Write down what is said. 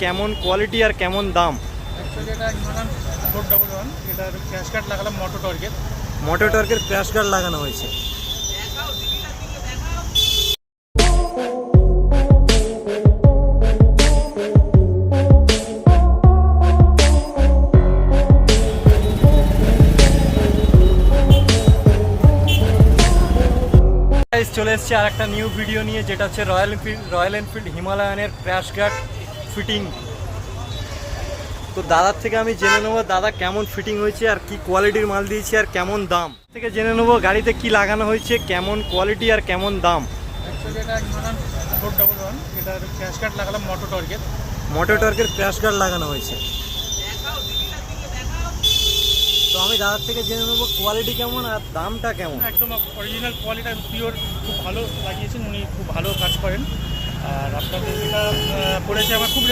কেমন কোয়ালিটি আর কেমন দাম? অ্যাকচুয়ালি এটা হিমালয়ান 411, এটার ক্র্যাশ গার্ড লাগালাম মোটো টর্কের ক্র্যাশ গার্ড লাগানো হয়েছে। চলে এসেছে আর একটা নিউ ভিডিও নিয়ে, যেটা হচ্ছে রয়্যাল এনফিল্ড হিমালয়ানের ক্র্যাশ গার্ড ফিটিং। তো দাদার থেকে আমি জেনে নেবো দাদা কেমন ফিটিং হয়েছে আর কি কোয়ালিটির মাল দিয়েছে আর কেমন দাম। থেকে জেনে নেবো গাড়িতে কি লাগানো হয়েছে, কেমন কোয়ালিটি আর কেমন দাম। অ্যাকচুয়ালি এটা হিমালয়ান 411, এটার ক্র্যাশ গার্ড লাগালাম মোটো টর্কের ক্র্যাশ গার্ড লাগানো হয়েছে। তো আমি দাদার থেকে জেনে নেবো কোয়ালিটি কেমন আর দামটা কেমন। একদম অরিজিনাল কোয়ালিটি, পিওর, খুব ভালো লাগিয়েছেন উনি, খুব ভালো কাজ করেন। আর আপনাদের যেটা পড়েছে আমার খুব